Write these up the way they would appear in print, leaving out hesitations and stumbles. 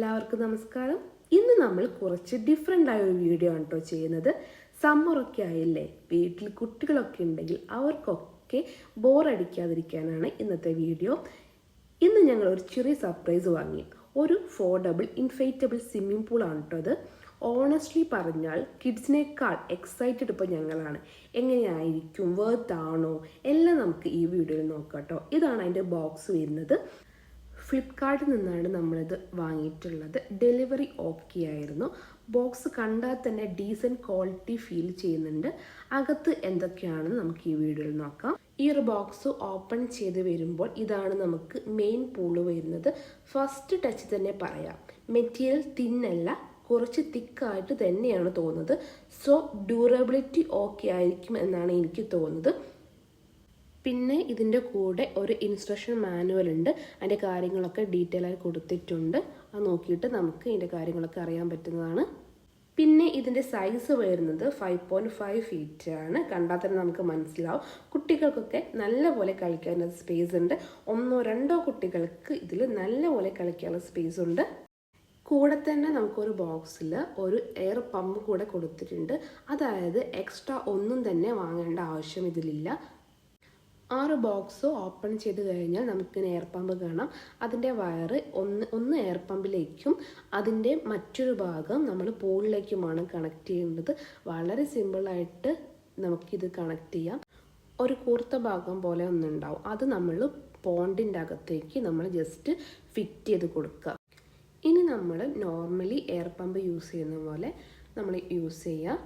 എല്ലാവർക്കും നമസ്കാരം. ഇന്ന് നമ്മൾ കുറച്ച് ഡിഫറെൻ്റ് ആയ ഒരു വീഡിയോ ആണ് കേട്ടോ ചെയ്യുന്നത്. സമ്മറൊക്കെ ആയില്ലേ, വീട്ടിൽ കുട്ടികളൊക്കെ ഉണ്ടെങ്കിൽ അവർക്കൊക്കെ ബോറടിക്കാതിരിക്കാനാണ് ഇന്നത്തെ വീഡിയോ. ഇന്ന് ഞങ്ങൾ ഒരു ചെറിയ സർപ്രൈസ് വാങ്ങി. ഒരു 4 ഇൻഫ്ലേറ്റബിൾ സ്വിമ്മിംഗ് പൂളാണ് കേട്ടോ അത്. ഓണസ്റ്റ്ലി പറഞ്ഞാൽ കിഡ്സിനേക്കാൾ എക്സൈറ്റഡ് ഇപ്പോൾ ഞങ്ങളാണ്. എങ്ങനെയായിരിക്കും, വർത്താണോ എല്ലാം നമുക്ക് ഈ വീഡിയോയിൽ നോക്കാം കേട്ടോ. ഇതാണ് അതിൻ്റെ ബോക്സ് വരുന്നത്. ഫ്ലിപ്കാർട്ടിൽ നിന്നാണ് നമ്മളിത് വാങ്ങിയിട്ടുള്ളത്. ഡെലിവറി ഓക്കെ ആയിരുന്നു. ബോക്സ് കണ്ടാൽ തന്നെ ഡീസൻറ്റ് ക്വാളിറ്റി ഫീൽ ചെയ്യുന്നുണ്ട്. അകത്ത് എന്തൊക്കെയാണെന്ന് നമുക്ക് ഈ വീഡിയോയിൽ നോക്കാം. ഈ ഒരു ബോക്സ് ഓപ്പൺ ചെയ്ത് വരുമ്പോൾ ഇതാണ് നമുക്ക് മെയിൻ പൂള് വരുന്നത്. ഫസ്റ്റ് ടച്ച് തന്നെ പറയാം, മെറ്റീരിയൽ തിന്നല്ല, കുറച്ച് തിക്കായിട്ട് തന്നെയാണ് തോന്നുന്നത്. സോ ഡ്യൂറബിലിറ്റി ഓക്കെ ആയിരിക്കും എന്നാണ് എനിക്ക് തോന്നുന്നത്. പിന്നെ ഇതിൻ്റെ കൂടെ ഒരു ഇൻസ്ട്രക്ഷൻ മാനുവൽ ഉണ്ട്. അതിൻ്റെ കാര്യങ്ങളൊക്കെ ഡീറ്റെയിൽ ആയി കൊടുത്തിട്ടുണ്ട്. അത് നോക്കിയിട്ട് നമുക്ക് ഇതിൻ്റെ കാര്യങ്ങളൊക്കെ അറിയാൻ പറ്റുന്നതാണ്. പിന്നെ ഇതിൻ്റെ സൈസ് വരുന്നത് 5.5 ഫീറ്റ് ആണ്. കണ്ടാൽ തന്നെ നമുക്ക് മനസ്സിലാവും. കുട്ടികൾക്കൊക്കെ നല്ലപോലെ കളിക്കാനുള്ള സ്പേസ് ഉണ്ട്. 1-2 കുട്ടികൾക്ക് ഇതിൽ നല്ലപോലെ കളിക്കാനുള്ള സ്പേസ് ഉണ്ട്. കൂടെ തന്നെ നമുക്കൊരു ബോക്സിൽ ഒരു എയർ പമ്പ് കൂടെ കൊടുത്തിട്ടുണ്ട്. അതായത് എക്സ്ട്രാ ഒന്നും തന്നെ വാങ്ങേണ്ട ആവശ്യം ഇതിലില്ല. ബോക്സ് ഓപ്പൺ ചെയ്ത് കഴിഞ്ഞാൽ നമുക്കിങ്ങനെ എയർ പമ്പ് കാണാം. അതിൻ്റെ വയറ് ഒന്ന് എയർ പമ്പിലേക്കും അതിൻ്റെ മറ്റൊരു ഭാഗം നമ്മൾ പൂളിലേക്കുമാണ് കണക്ട് ചെയ്യേണ്ടത്. വളരെ സിമ്പിളായിട്ട് നമുക്കിത് കണക്ട് ചെയ്യാം. ഒരു കൂർത്ത ഭാഗം പോലെ ഒന്നുണ്ടാവും, അത് നമ്മൾ പോണ്ടിൻ്റെ അകത്തേക്ക് നമ്മൾ ജസ്റ്റ് ഫിറ്റ് ചെയ്ത് കൊടുക്കുക. ഇനി നമ്മൾ നോർമലി എയർ പമ്പ് യൂസ് ചെയ്യുന്ന പോലെ നമ്മൾ യൂസ് ചെയ്യുക.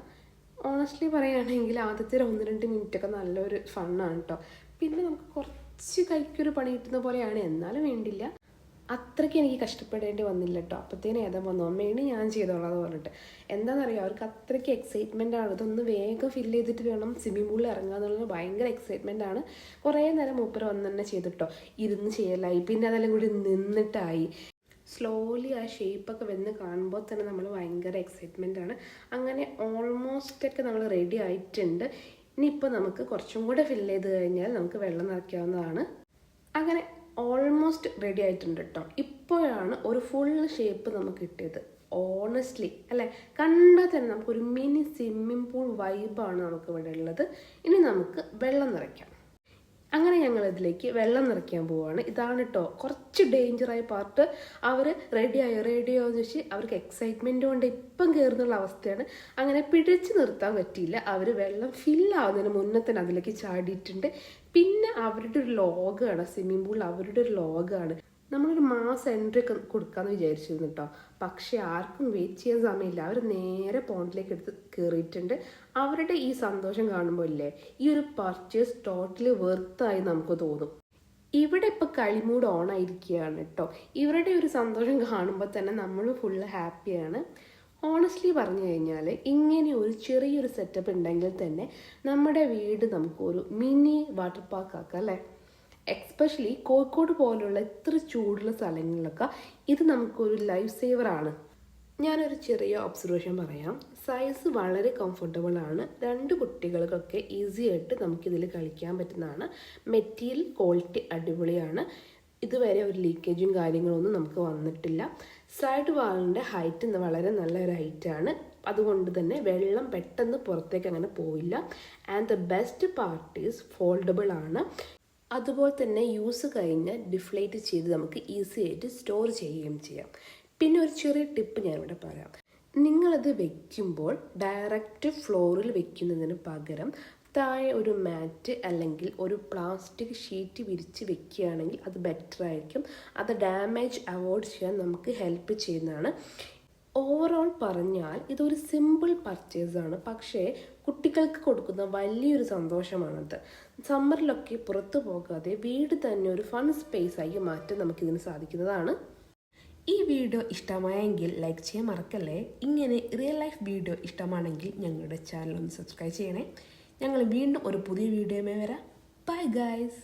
ഓണസ്റ്റ്ലി പറയുകയാണെങ്കിൽ ആദ്യത്തെ 1-2 മിനിറ്റൊക്കെ നല്ലൊരു ഫണ്ണാണ് കേട്ടോ. പിന്നെ നമുക്ക് കുറച്ച് കൈക്കൊരു പണി കിട്ടുന്ന പോലെയാണ്, എന്നാലും വേണ്ടില്ല. അത്രയ്ക്ക് എനിക്ക് കഷ്ടപ്പെടേണ്ടി വന്നില്ല കേട്ടോ. അപ്പോഴത്തേനും ഏതാ വന്നു, അമ്മയാണ് ഞാൻ ചെയ്തോളാം എന്ന് പറഞ്ഞിട്ട്. എന്താണെന്നറിയാം, അവർക്ക് അത്രയ്ക്ക് എക്സൈറ്റ്മെൻ്റ് ആണ്. ഇതൊന്ന് വേഗം ഫില്ല് ചെയ്തിട്ട് വേണം സ്വിമ്മിംഗ് പൂളിൽ ഇറങ്ങുക എന്നുള്ളത് ഭയങ്കര എക്സൈറ്റ്മെൻ്റ് ആണ്. കുറേ നേരം മൂപ്പര് വന്ന് തന്നെ ചെയ്തിട്ടോ. ഇരുന്ന് ചെയ്യലായി, പിന്നെ അതെല്ലാം കൂടി നിന്നിട്ടായി. സ്ലോലി ആ ഷേപ്പൊക്കെ വന്ന് കാണുമ്പോൾ തന്നെ നമ്മൾ ഭയങ്കര എക്സൈറ്റ്മെൻ്റ് ആണ്. അങ്ങനെ ഓൾമോസ്റ്റൊക്കെ നമ്മൾ റെഡി ആയിട്ടുണ്ട്. ഇനിയിപ്പോൾ നമുക്ക് കുറച്ചും കൂടെ ഫില്ല് ചെയ്ത് കഴിഞ്ഞാൽ നമുക്ക് വെള്ളം നിറയ്ക്കാവുന്നതാണ്. അങ്ങനെ ഓൾമോസ്റ്റ് റെഡി ആയിട്ടുണ്ട് കേട്ടോ. ഇപ്പോഴാണ് ഒരു ഫുൾ ഷേപ്പ് നമുക്ക് കിട്ടിയത്. ഓണസ്റ്റ്ലി അല്ലേ, കണ്ടാൽ തന്നെ നമുക്കൊരു മിനി സ്വിമ്മിംഗ് പൂൾ വൈബാണ് നമുക്ക് ഇവിടെ ഉള്ളത്. ഇനി നമുക്ക് വെള്ളം നിറയ്ക്കാം. അങ്ങനെ ഞങ്ങൾ ഇതിലേക്ക് വെള്ളം നിറയ്ക്കാൻ പോവുകയാണ്. ഇതാണ് കേട്ടോ കുറച്ച് ഡേഞ്ചറായ പാർട്ട്. അവർ റെഡിയായോ എന്ന് വെച്ച് അവർക്ക് എക്സൈറ്റ്മെൻറ്റ് കൊണ്ട് ഇപ്പം കയറുന്നുള്ള അവസ്ഥയാണ്. അങ്ങനെ പിടിച്ച് നിർത്താൻ പറ്റിയില്ല. അവർ വെള്ളം ഫില്ലാവുന്നതിന് മുന്നേ തന്നെ അതിലേക്ക് ചാടിയിട്ടുണ്ട്. പിന്നെ അവരുടെ ഒരു ലോഗാണ് സ്വിമ്മിംഗ് പൂളിൽ, അവരുടെ ഒരു ലോഗാണ്. നമ്മളൊരു മാസ് എൻട്രി ഒക്കെ കൊടുക്കാമെന്ന് വിചാരിച്ചിരുന്നു കേട്ടോ. പക്ഷേ ആർക്കും വെയിറ്റ് ചെയ്യാൻ സമയമില്ല. അവർ നേരെ പോണ്ടിലേക്ക് എടുത്ത് കയറിയിട്ടുണ്ട്. അവരുടെ ഈ സന്തോഷം കാണുമ്പോൾ ഇല്ലേ, ഈ ഒരു പർച്ചേസ് ടോട്ടലി വെർത്തായി നമുക്ക് തോന്നും. ഇവിടെ ഇപ്പോൾ കളിമൂഡ് ഓൺ ആയിരിക്കുകയാണ് കേട്ടോ. ഇവരുടെ ഒരു സന്തോഷം കാണുമ്പോൾ തന്നെ നമ്മൾ ഫുള്ള് ഹാപ്പിയാണ്. ഓണസ്റ്റ്ലി പറഞ്ഞു കഴിഞ്ഞാൽ ഇങ്ങനെ ഒരു ചെറിയൊരു സെറ്റപ്പ് ഉണ്ടെങ്കിൽ തന്നെ നമ്മുടെ വീട് നമുക്കൊരു മിനി വാട്ടർ പാർക്ക് ആക്കാം അല്ലേ. എക്സ്പെഷ്യലി കോഴിക്കോട് പോലുള്ള ഇത്ര ചൂടുള്ള സ്ഥലങ്ങളിലൊക്കെ ഇത് നമുക്കൊരു ലൈഫ് സേവറാണ്. ഞാനൊരു ചെറിയ ഒബ്സർവേഷൻ പറയാം. സൈസ് വളരെ കംഫർട്ടബിൾ ആണ്. 2 കുട്ടികൾക്കൊക്കെ ഈസി ആയിട്ട് നമുക്കിതിൽ കളിക്കാൻ പറ്റുന്നതാണ്. മെറ്റീരിയൽ ക്വാളിറ്റി അടിപൊളിയാണ്. ഇതുവരെ ഒരു ലീക്കേജും കാര്യങ്ങളൊന്നും നമുക്ക് വന്നിട്ടില്ല. സൈഡ് വാളിൻ്റെ ഹൈറ്റ് വളരെ നല്ലൊരു ഹൈറ്റാണ്. അതുകൊണ്ട് തന്നെ വെള്ളം പെട്ടെന്ന് പുറത്തേക്ക് അങ്ങനെ പോവില്ല. And the best part is foldable ആണ്. അതുപോലെ തന്നെ യൂസ് കഴിഞ്ഞ് ഡിഫ്ലേറ്റ് ചെയ്ത് നമുക്ക് ഈസി ആയിട്ട് സ്റ്റോർ ചെയ്യുകയും ചെയ്യാം. പിന്നെ ഒരു ചെറിയ ടിപ്പ് ഞാനിവിടെ പറയാം. നിങ്ങളത് വെക്കുമ്പോൾ ഡയറക്റ്റ് ഫ്ലോറിൽ വെക്കുന്നതിന് പകരം താഴെ ഒരു മാറ്റ് അല്ലെങ്കിൽ ഒരു പ്ലാസ്റ്റിക് ഷീറ്റ് വിരിച്ച് വെക്കുകയാണെങ്കിൽ അത് ബെറ്റർ ആയിരിക്കും. അത് ഡാമേജ് അവോയ്ഡ് ചെയ്യാൻ നമുക്ക് ഹെൽപ്പ് ചെയ്യുന്നതാണ്. ഓവറോൾ പറഞ്ഞാൽ ഇതൊരു സിമ്പിൾ പർച്ചേസാണ്, പക്ഷേ കുട്ടികൾക്ക് കൊടുക്കുന്ന വലിയൊരു സന്തോഷമാണത്. സമ്മറിലൊക്കെ പുറത്തു പോകാതെ വീട് തന്നെ ഒരു ഫൺ സ്പേസായി മാറ്റാൻ നമുക്കിതിന് സാധിക്കുന്നതാണ്. ഈ വീഡിയോ ഇഷ്ടമായെങ്കിൽ ലൈക്ക് ചെയ്യാൻ മറക്കല്ലേ. ഇങ്ങനെ റിയൽ ലൈഫ് വീഡിയോ ഇഷ്ടമാണെങ്കിൽ ഞങ്ങളുടെ ചാനൽ ഒന്ന് സബ്സ്ക്രൈബ് ചെയ്യണേ. ഞങ്ങൾ വീണ്ടും ഒരു പുതിയ വീഡിയോയുമായി വരാം. Bye guys.